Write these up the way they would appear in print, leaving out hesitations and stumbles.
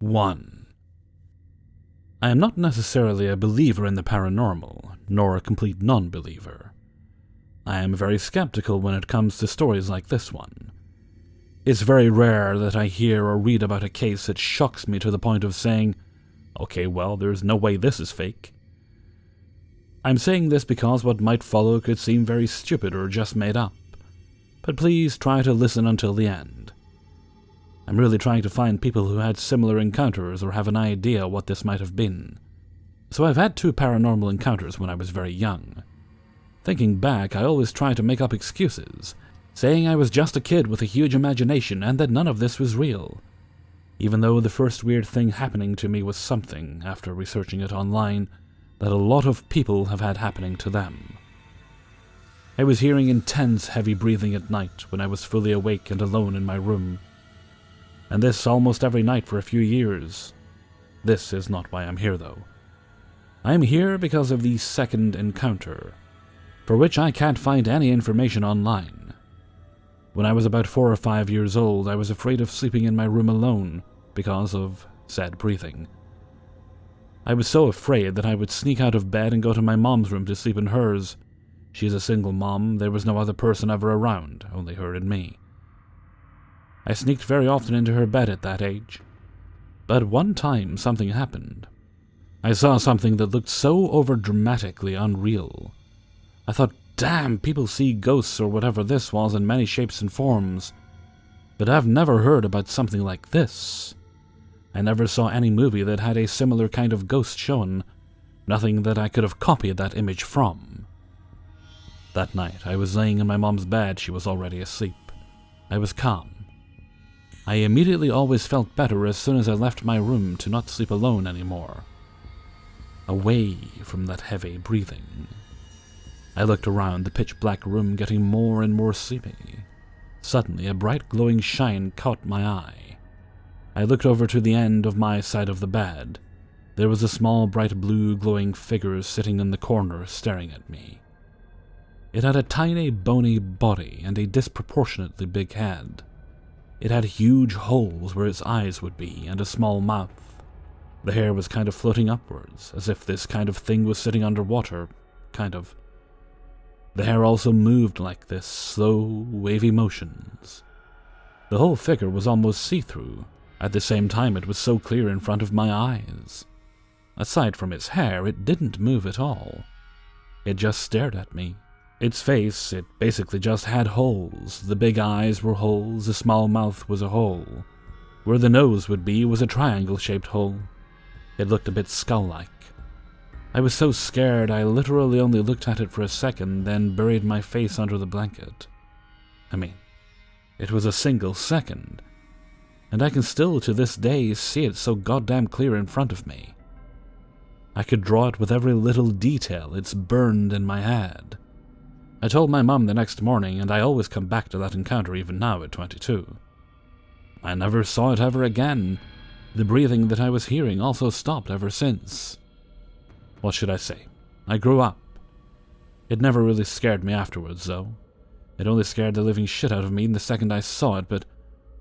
1. I am not necessarily a believer in the paranormal, nor a complete non-believer. I am very skeptical when it comes to stories like this one. It's very rare that I hear or read about a case that shocks me to the point of saying, okay, well, there's no way this is fake. I'm saying this because what might follow could seem very stupid or just made up, but please try to listen until the end. I'm really trying to find people who had similar encounters or have an idea what this might have been. So I've had 2 paranormal encounters when I was very young. Thinking back, I always try to make up excuses, saying I was just a kid with a huge imagination and that none of this was real. Even though the first weird thing happening to me was something, after researching it online, that a lot of people have had happening to them. I was hearing intense, heavy breathing at night when I was fully awake and alone in my room. And this almost every night for a few years. This is not why I'm here, though. I am here because of the second encounter, for which I can't find any information online. When I was about 4 or 5 years old, I was afraid of sleeping in my room alone because of said breathing. I was so afraid that I would sneak out of bed and go to my mom's room to sleep in hers. She's a single mom, there was no other person ever around, only her and me. I sneaked very often into her bed at that age. But one time something happened. I saw something that looked so over-dramatically unreal. I thought, damn, people see ghosts or whatever this was in many shapes and forms. But I've never heard about something like this. I never saw any movie that had a similar kind of ghost shown. Nothing that I could have copied that image from. That night, I was laying in my mom's bed. She was already asleep. I was calm. I immediately always felt better as soon as I left my room to not sleep alone anymore. Away from that heavy breathing. I looked around the pitch-black room, getting more and more sleepy. Suddenly, a bright glowing shine caught my eye. I looked over to the end of my side of the bed. There was a small, bright blue glowing figure sitting in the corner, staring at me. It had a tiny, bony body and a disproportionately big head. It had huge holes where its eyes would be, and a small mouth. The hair was kind of floating upwards, as if this kind of thing was sitting underwater, kind of. The hair also moved like this, slow, wavy motions. The whole figure was almost see-through. At the same time, it was so clear in front of my eyes. Aside from its hair, it didn't move at all. It just stared at me. Its face, it basically just had holes. The big eyes were holes, the small mouth was a hole. Where the nose would be was a triangle-shaped hole. It looked a bit skull-like. I was so scared I literally only looked at it for a second, then buried my face under the blanket. I mean, it was a single second. And I can still, to this day, see it so goddamn clear in front of me. I could draw it with every little detail. It's burned in my head. I told my mom the next morning, and I always come back to that encounter even now at 22. I never saw it ever again. The breathing that I was hearing also stopped ever since. What should I say? I grew up. It never really scared me afterwards, though. It only scared the living shit out of me the second I saw it, but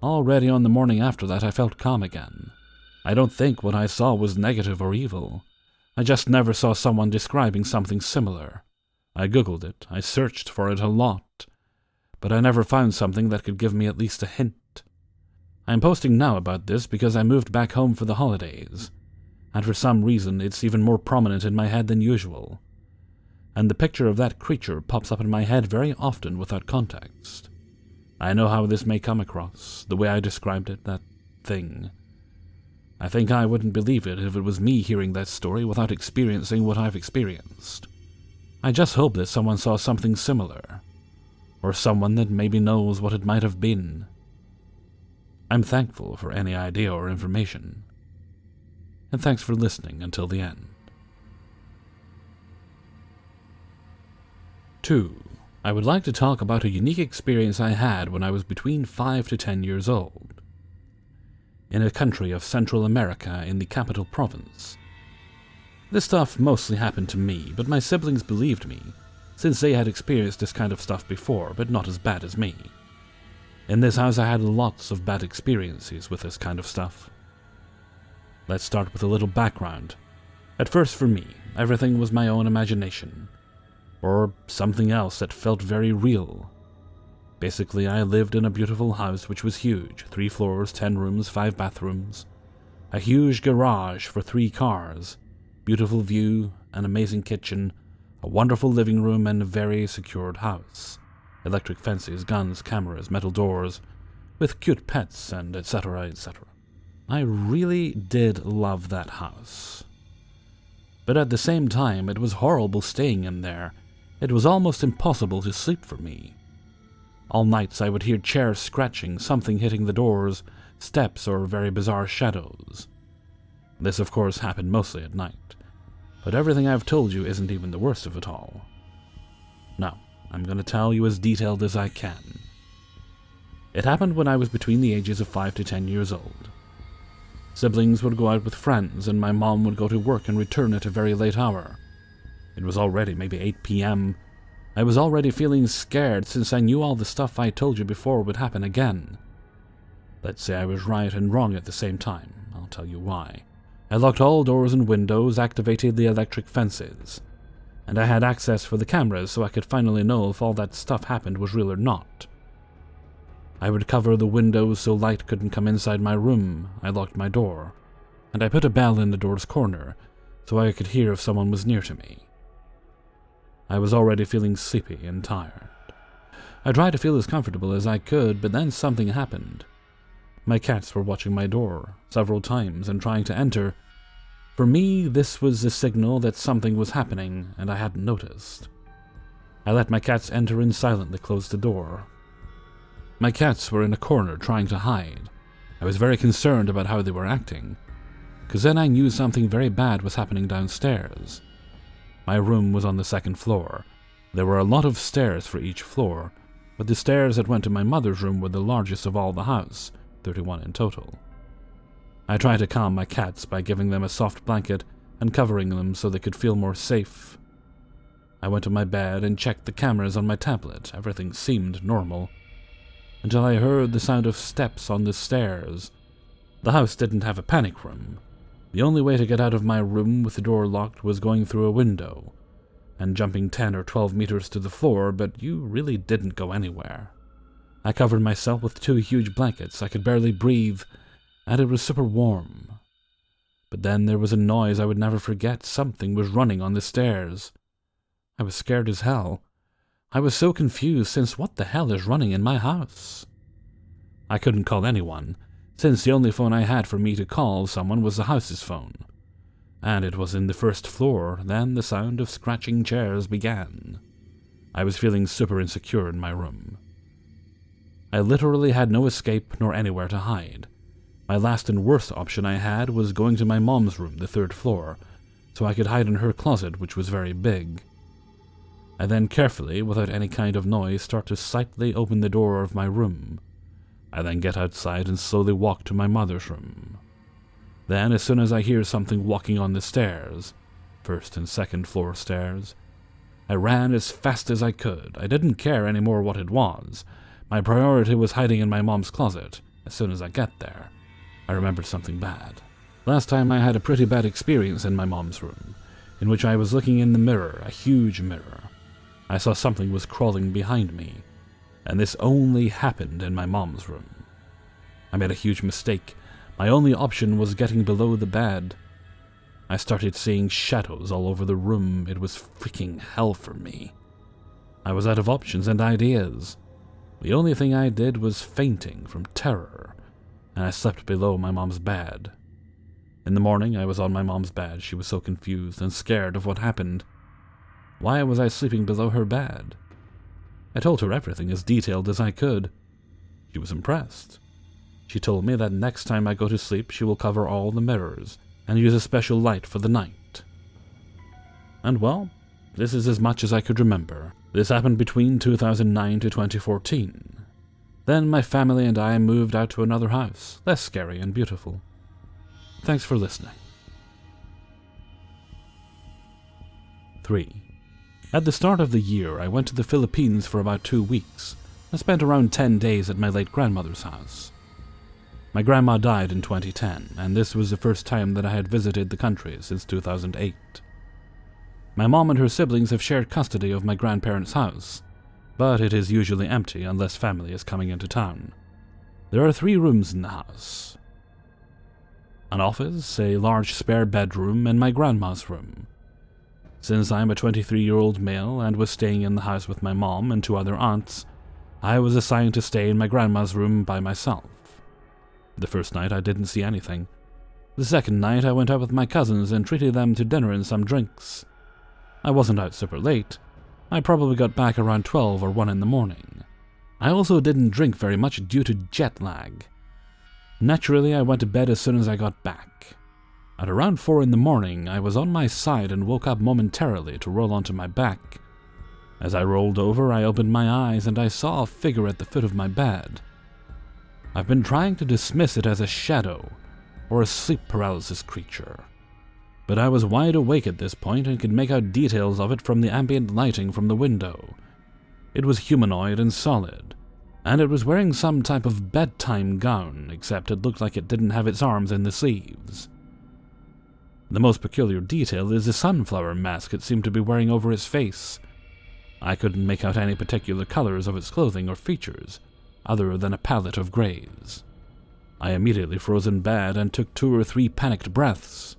already on the morning after that I felt calm again. I don't think what I saw was negative or evil. I just never saw someone describing something similar. I googled it, I searched for it a lot, but I never found something that could give me at least a hint. I'm posting now about this because I moved back home for the holidays, and for some reason it's even more prominent in my head than usual. And the picture of that creature pops up in my head very often without context. I know how this may come across, the way I described it, that thing. I think I wouldn't believe it if it was me hearing that story without experiencing what I've experienced. I just hope that someone saw something similar, or someone that maybe knows what it might have been. I'm thankful for any idea or information, and thanks for listening until the end. 2. I would like to talk about a unique experience I had when I was between 5 to 10 years old. In a country of Central America in the Capital Province. This stuff mostly happened to me, but my siblings believed me, since they had experienced this kind of stuff before, but not as bad as me. In this house I had lots of bad experiences with this kind of stuff. Let's start with a little background. At first for me, everything was my own imagination, or something else that felt very real. Basically, I lived in a beautiful house which was huge, 3 floors, 10 rooms, 5 bathrooms, a huge garage for 3 cars, beautiful view, an amazing kitchen, a wonderful living room, and a very secured house. Electric fences, guns, cameras, metal doors, with cute pets, and etc., etc. I really did love that house. But at the same time, it was horrible staying in there. It was almost impossible to sleep for me. All nights I would hear chairs scratching, something hitting the doors, steps, or very bizarre shadows. This, of course, happened mostly at night. But everything I've told you isn't even the worst of it all. No, I'm going to tell you as detailed as I can. It happened when I was between the ages of 5 to 10 years old. Siblings would go out with friends, and my mom would go to work and return at a very late hour. It was already maybe 8 p.m. I was already feeling scared since I knew all the stuff I told you before would happen again. Let's say I was right and wrong at the same time. I'll tell you why. I locked all doors and windows, activated the electric fences, and I had access for the cameras so I could finally know if all that stuff happened was real or not. I would cover the windows so light couldn't come inside my room. I locked my door, and I put a bell in the door's corner so I could hear if someone was near to me. I was already feeling sleepy and tired. I tried to feel as comfortable as I could, but then something happened. My cats were watching my door several times and trying to enter. For me, this was a signal that something was happening, and I hadn't noticed. I let my cats enter and silently closed the door. My cats were in a corner trying to hide. I was very concerned about how they were acting, because then I knew something very bad was happening downstairs. My room was on the 2nd floor. There were a lot of stairs for each floor, but the stairs that went to my mother's room were the largest of all the house, 31 in total. I tried to calm my cats by giving them a soft blanket and covering them so they could feel more safe. I went to my bed and checked the cameras on my tablet. Everything seemed normal, until I heard the sound of steps on the stairs. The house didn't have a panic room. The only way to get out of my room with the door locked was going through a window and jumping 10 or 12 meters to the floor, but you really didn't go anywhere. I covered myself with 2 huge blankets. I could barely breathe, and it was super warm. But then there was a noise I would never forget. Something was running on the stairs. I was scared as hell. I was so confused, since what the hell is running in my house? I couldn't call anyone, since the only phone I had for me to call someone was the house's phone. And it was in the 1st floor. Then the sound of scratching chairs began. I was feeling super insecure in my room. I literally had no escape nor anywhere to hide. My last and worst option I had was going to my mom's room, the 3rd floor, so I could hide in her closet, which was very big. I then carefully, without any kind of noise, start to slightly open the door of my room. I then get outside and slowly walk to my mother's room. Then, as soon as I hear something walking on the stairs, 1st and 2nd floor stairs, I ran as fast as I could. I didn't care anymore what it was. My priority was hiding in my mom's closet. As soon as I get there, I remembered something bad. Last time I had a pretty bad experience in my mom's room, in which I was looking in the mirror, a huge mirror. I saw something was crawling behind me, and this only happened in my mom's room. I made a huge mistake. My only option was getting below the bed. I started seeing shadows all over the room. It was freaking hell for me. I was out of options and ideas. The only thing I did was fainting from terror, and I slept below my mom's bed. In the morning, I was on my mom's bed. She was so confused and scared of what happened. Why was I sleeping below her bed? I told her everything as detailed as I could. She was impressed. She told me that next time I go to sleep, she will cover all the mirrors and use a special light for the night. And well, this is as much as I could remember. This happened between 2009 to 2014. Then my family and I moved out to another house, less scary and beautiful. Thanks for listening. 3. At the start of the year, I went to the Philippines for about 2 weeks. I spent around 10 days at my late grandmother's house. My grandma died in 2010, and this was the first time that I had visited the country since 2008. My mom and her siblings have shared custody of my grandparents' house, but it is usually empty unless family is coming into town. There are 3 rooms in the house: an office, a large spare bedroom, and my grandma's room. Since I am a 23-year-old male and was staying in the house with my mom and 2 other aunts, I was assigned to stay in my grandma's room by myself. The first night I didn't see anything. The second night I went out with my cousins and treated them to dinner and some drinks. I wasn't out super late. I probably got back around 12 or 1 in the morning. I also didn't drink very much due to jet lag. Naturally, I went to bed as soon as I got back. At around 4 in the morning, I was on my side and woke up momentarily to roll onto my back. As I rolled over, I opened my eyes and I saw a figure at the foot of my bed. I've been trying to dismiss it as a shadow or a sleep paralysis creature, but I was wide awake at this point and could make out details of it from the ambient lighting from the window. It was humanoid and solid, and it was wearing some type of bedtime gown, except it looked like it didn't have its arms in the sleeves. The most peculiar detail is the sunflower mask it seemed to be wearing over its face. I couldn't make out any particular colors of its clothing or features, other than a palette of grays. I immediately froze in bed and took 2 or 3 panicked breaths.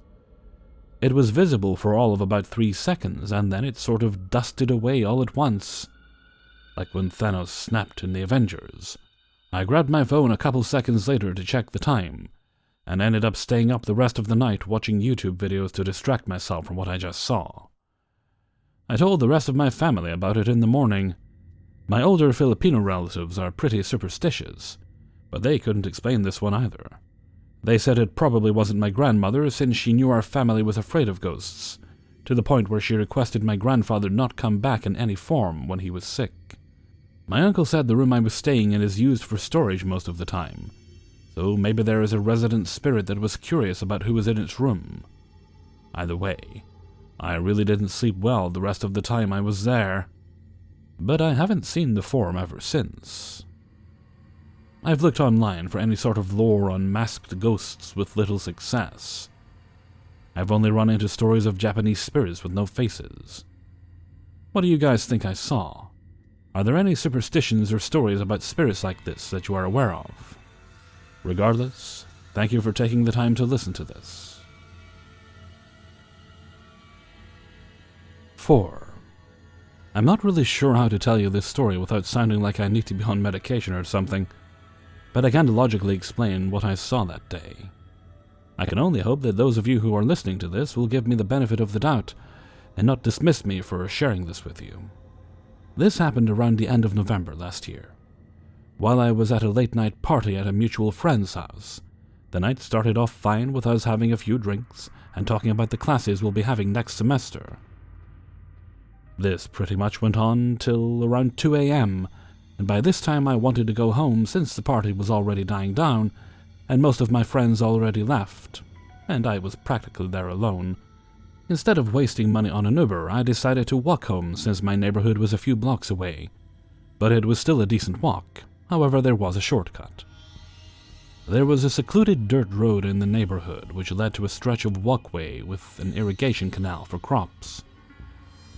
It was visible for all of about 3 seconds, and then it sort of dusted away all at once, like when Thanos snapped in the Avengers. I grabbed my phone a couple seconds later to check the time, and ended up staying up the rest of the night watching YouTube videos to distract myself from what I just saw. I told the rest of my family about it in the morning. My older Filipino relatives are pretty superstitious, but they couldn't explain this one either. They said it probably wasn't my grandmother, since she knew our family was afraid of ghosts, to the point where she requested my grandfather not come back in any form when he was sick. My uncle said the room I was staying in is used for storage most of the time, so maybe there is a resident spirit that was curious about who was in its room. Either way, I really didn't sleep well the rest of the time I was there, but I haven't seen the form ever since. I've looked online for any sort of lore on masked ghosts with little success. I've only run into stories of Japanese spirits with no faces. What do you guys think I saw? Are there any superstitions or stories about spirits like this that you are aware of? Regardless, thank you for taking the time to listen to this. 4. I'm not really sure how to tell you this story without sounding like I need to be on medication or something, but I can't logically explain what I saw that day. I can only hope that those of you who are listening to this will give me the benefit of the doubt and not dismiss me for sharing this with you. This happened around the end of November last year. While I was at a late-night party at a mutual friend's house, the night started off fine with us having a few drinks and talking about the classes we'll be having next semester. This pretty much went on till around 2 a.m., and by this time I wanted to go home since the party was already dying down, and most of my friends already left, and I was practically there alone. Instead of wasting money on an Uber, I decided to walk home since my neighborhood was a few blocks away, but it was still a decent walk. However, there was a shortcut. There was a secluded dirt road in the neighborhood which led to a stretch of walkway with an irrigation canal for crops,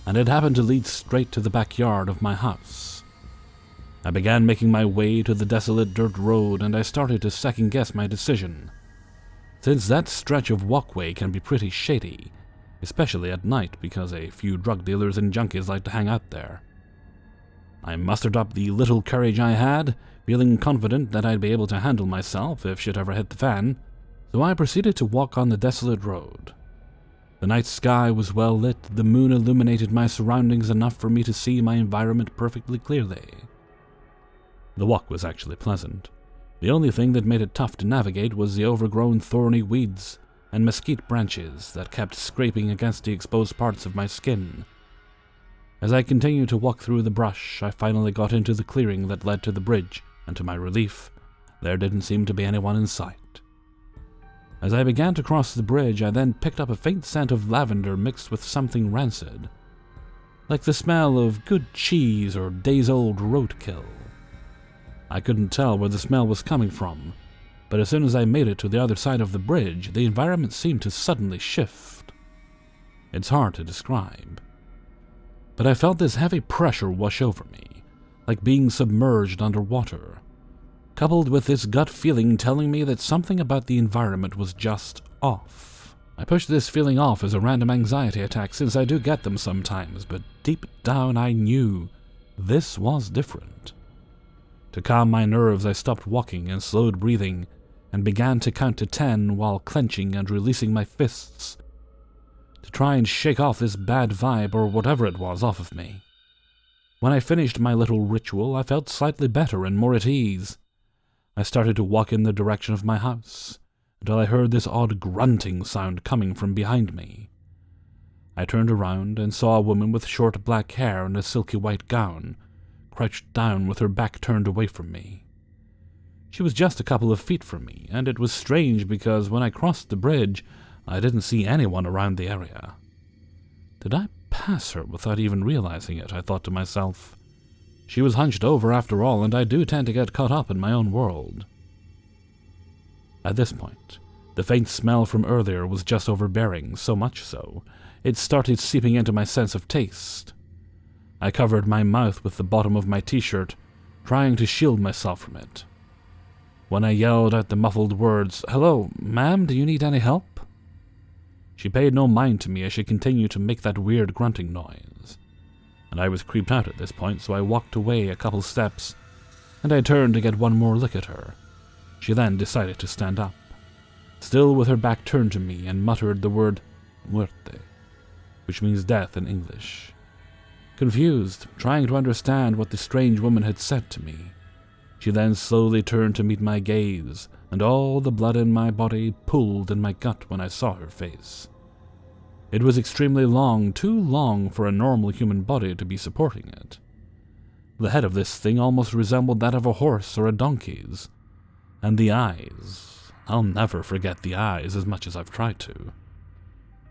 and it happened to lead straight to the backyard of my house. I began making my way to the desolate dirt road, and I started to second-guess my decision, since that stretch of walkway can be pretty shady, especially at night because a few drug dealers and junkies like to hang out there. I mustered up the little courage I had, feeling confident that I'd be able to handle myself if shit ever hit the fan, so I proceeded to walk on the desolate road. The night sky was well lit, the moon illuminated my surroundings enough for me to see my environment perfectly clearly. The walk was actually pleasant. The only thing that made it tough to navigate was the overgrown thorny weeds and mesquite branches that kept scraping against the exposed parts of my skin. As I continued to walk through the brush, I finally got into the clearing that led to the bridge, and to my relief, there didn't seem to be anyone in sight. As I began to cross the bridge, I then picked up a faint scent of lavender mixed with something rancid, like the smell of good cheese or days-old roadkill. I couldn't tell where the smell was coming from, but as soon as I made it to the other side of the bridge, the environment seemed to suddenly shift. It's hard to describe, but I felt this heavy pressure wash over me, like being submerged underwater, coupled with this gut feeling telling me that something about the environment was just off. I pushed this feeling off as a random anxiety attack, since I do get them sometimes, but deep down I knew this was different. To calm my nerves, I stopped walking and slowed breathing, and began to count to 10 while clenching and releasing my fists, to try and shake off this bad vibe or whatever it was off of me. When I finished my little ritual, I felt slightly better and more at ease. I started to walk in the direction of my house, until I heard this odd grunting sound coming from behind me. I turned around and saw a woman with short black hair and a silky white gown, crouched down with her back turned away from me. She was just a couple of feet from me, and it was strange because when I crossed the bridge, I didn't see anyone around the area. Did I pass her without even realizing it? I thought to myself. She was hunched over after all, and I do tend to get caught up in my own world. At this point, the faint smell from earlier was just overbearing, so much so, it started seeping into my sense of taste. I covered my mouth with the bottom of my t-shirt, trying to shield myself from it. When I yelled out the muffled words, "Hello, ma'am, do you need any help?" She paid no mind to me as she continued to make that weird grunting noise, and I was creeped out at this point, so I walked away a couple steps, and I turned to get one more look at her. She then decided to stand up, still with her back turned to me, and muttered the word muerte, which means death in English. Confused, trying to understand what the strange woman had said to me, she then slowly turned to meet my gaze, and all the blood in my body pooled in my gut when I saw her face. It was extremely long, too long for a normal human body to be supporting it. The head of this thing almost resembled that of a horse or a donkey's, and the eyes, I'll never forget the eyes as much as I've tried to.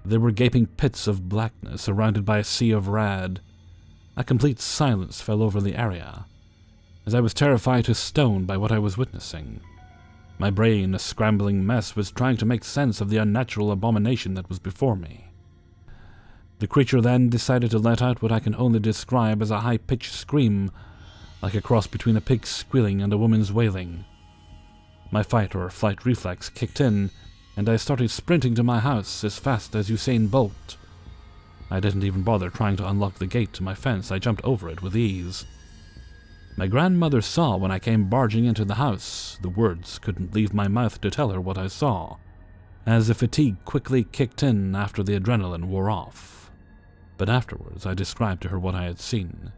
They were gaping pits of blackness surrounded by a sea of red. A complete silence fell over the area, as I was terrified to stone by what I was witnessing. My brain, a scrambling mess, was trying to make sense of the unnatural abomination that was before me. The creature then decided to let out what I can only describe as a high-pitched scream, like a cross between a pig squealing and a woman's wailing. My fight or flight reflex kicked in, and I started sprinting to my house as fast as Usain Bolt. I didn't even bother trying to unlock the gate to my fence, I jumped over it with ease. My grandmother saw when I came barging into the house. The words couldn't leave my mouth to tell her what I saw, as the fatigue quickly kicked in after the adrenaline wore off. But afterwards I described to her what I had seen.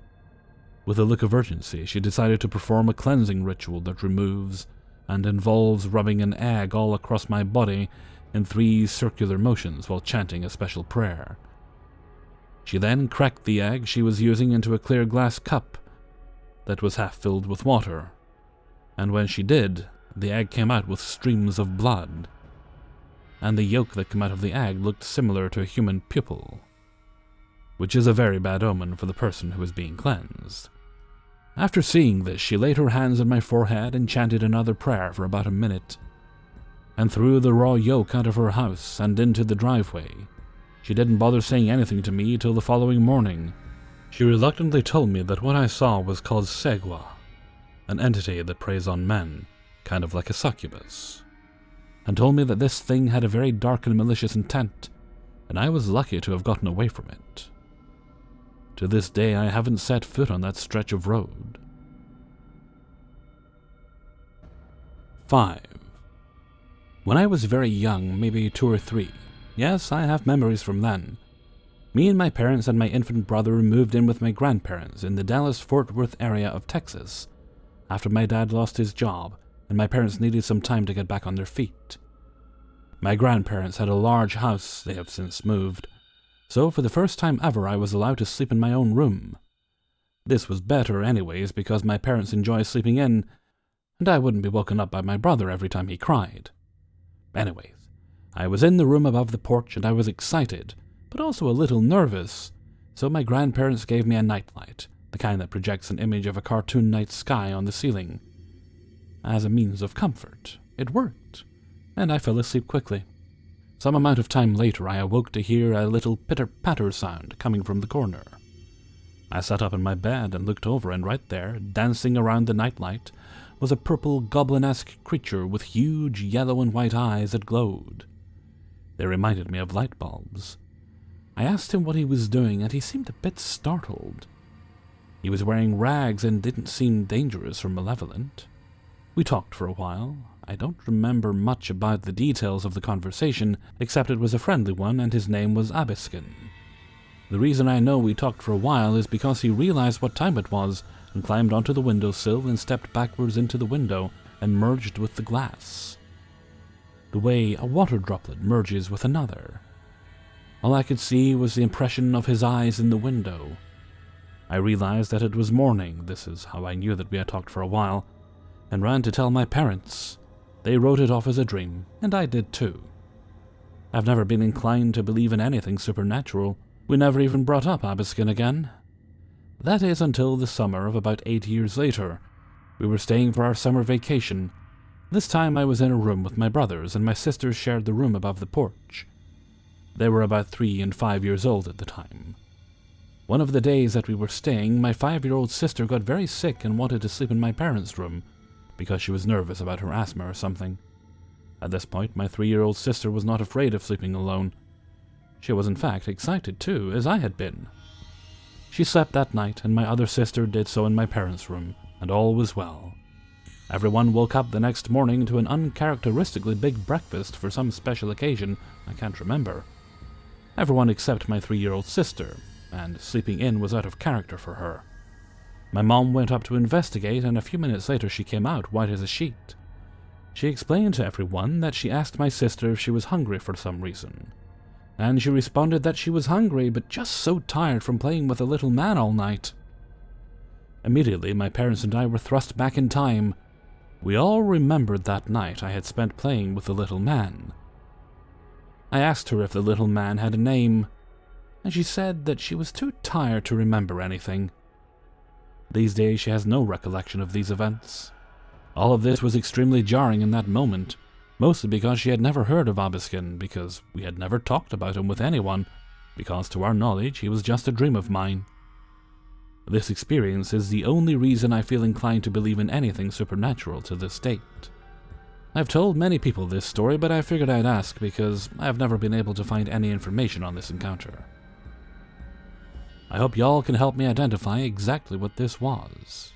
With a look of urgency, she decided to perform a cleansing ritual that removes and involves rubbing an egg all across my body in 3 circular motions while chanting a special prayer. She then cracked the egg she was using into a clear glass cup that was half filled with water, and when she did, the egg came out with streams of blood, and the yolk that came out of the egg looked similar to a human pupil, which is a very bad omen for the person who is being cleansed. After seeing this, she laid her hands on my forehead and chanted another prayer for about a minute, and threw the raw yolk out of her house and into the driveway. She didn't bother saying anything to me till the following morning. She reluctantly told me that what I saw was called Segwa, an entity that preys on men, kind of like a succubus, and told me that this thing had a very dark and malicious intent, and I was lucky to have gotten away from it. To this day, I haven't set foot on that stretch of road. 5. When I was very young, maybe 2 or 3, yes, I have memories from then, me and my parents and my infant brother moved in with my grandparents in the Dallas-Fort Worth area of Texas after my dad lost his job and my parents needed some time to get back on their feet. My grandparents had a large house, they have since moved, so for the first time ever I was allowed to sleep in my own room. This was better anyways because my parents enjoy sleeping in, and I wouldn't be woken up by my brother every time he cried. Anyways, I was in the room above the porch and I was excited, but also a little nervous, so my grandparents gave me a nightlight, the kind that projects an image of a cartoon night sky on the ceiling, as a means of comfort, It worked, and I fell asleep quickly. Some amount of time later, I awoke to hear a little pitter-patter sound coming from the corner. I sat up in my bed and looked over, and right there, dancing around the nightlight, was a purple goblin-esque creature with huge yellow and white eyes that glowed. They reminded me of light bulbs. I asked him what he was doing, and he seemed a bit startled. He was wearing rags and didn't seem dangerous or malevolent. We talked for a while. I don't remember much about the details of the conversation, except it was a friendly one and his name was Abiskin. The reason I know we talked for a while is because he realized what time it was and climbed onto the windowsill and stepped backwards into the window and merged with the glass. The way a water droplet merges with another. All I could see was the impression of his eyes in the window. I realized that it was morning, this is how I knew that we had talked for a while, and ran to tell my parents. They wrote it off as a dream, and I did too. I've never been inclined to believe in anything supernatural. We never even brought up Abiskin again. That is until the summer of about 8 years later. We were staying for our summer vacation. This time I was in a room with my brothers, and my sisters shared the room above the porch. They were about 3 and 5 years old at the time. One of the days that we were staying, my 5-year-old sister got very sick and wanted to sleep in my parents' room, because she was nervous about her asthma or something. At this point, my 3-year-old sister was not afraid of sleeping alone. She was in fact excited too, as I had been. She slept that night, and my other sister did so in my parents' room, and all was well. Everyone woke up the next morning to an uncharacteristically big breakfast for some special occasion I can't remember. Everyone except my 3-year-old sister, and sleeping in was out of character for her. My mom went up to investigate, and a few minutes later she came out white as a sheet. She explained to everyone that she asked my sister if she was hungry for some reason. And she responded that she was hungry, but just so tired from playing with the little man all night. Immediately, my parents and I were thrust back in time. We all remembered that night I had spent playing with the little man. I asked her if the little man had a name, and she said that she was too tired to remember anything. These days she has no recollection of these events. All of this was extremely jarring in that moment, mostly because she had never heard of Abiskin, because we had never talked about him with anyone, because to our knowledge he was just a dream of mine. This experience is the only reason I feel inclined to believe in anything supernatural to this date. I've told many people this story, but I figured I'd ask because I have never been able to find any information on this encounter. I hope y'all can help me identify exactly what this was.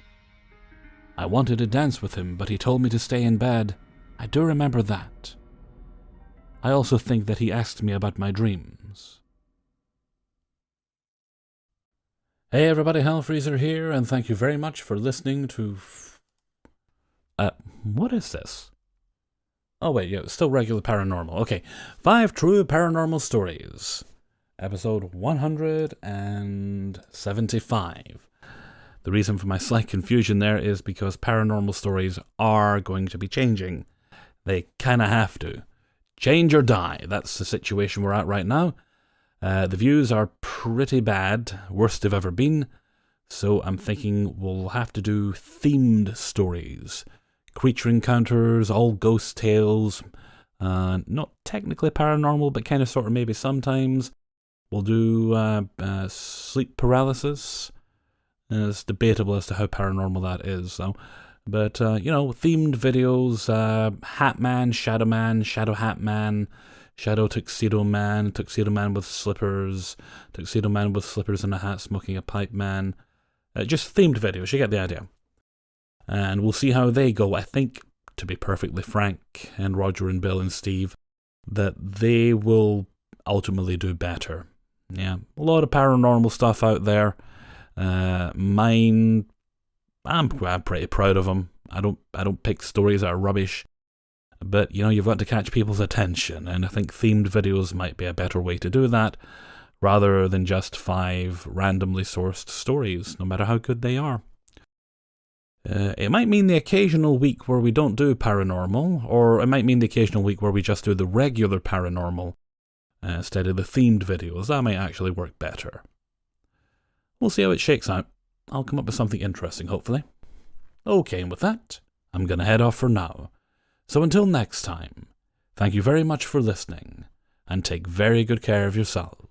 I wanted to dance with him, but he told me to stay in bed. I do remember that. I also think that he asked me about my dreams. Hey everybody, Hellfreezer here, and thank you very much for listening to... what is this? Oh wait, yeah, still regular paranormal. Okay, 5 True Paranormal Stories. Episode 175. The reason for my slight confusion there is because paranormal stories are going to be changing. They kinda have to. Change or die, that's the situation we're at right now. The views are pretty bad, worst they've ever been, so I'm thinking we'll have to do themed stories. Creature encounters, all ghost tales, not technically paranormal, but kind of sort of maybe sometimes. We'll do sleep paralysis. It's debatable as to how paranormal that is, though. But, themed videos, Hat Man, Shadow Hat Man, Shadow Tuxedo Man with slippers, Tuxedo Man with slippers and a hat smoking a pipe man. Just themed videos, you get the idea. And we'll see how they go. I think, to be perfectly frank, and Roger and Bill and Steve, that they will ultimately do better. Yeah, a lot of paranormal stuff out there. Mine, I'm pretty proud of them. I don't pick stories that are rubbish, but you've got to catch people's attention, and I think themed videos might be a better way to do that, rather than just 5 randomly sourced stories, no matter how good they are. It might mean the occasional week where we don't do paranormal, or it might mean the occasional week where we just do the regular paranormal instead of the themed videos. That might actually work better. We'll see how it shakes out. I'll come up with something interesting, hopefully. Okay, and with that, I'm going to head off for now. So until next time, thank you very much for listening, and take very good care of yourselves.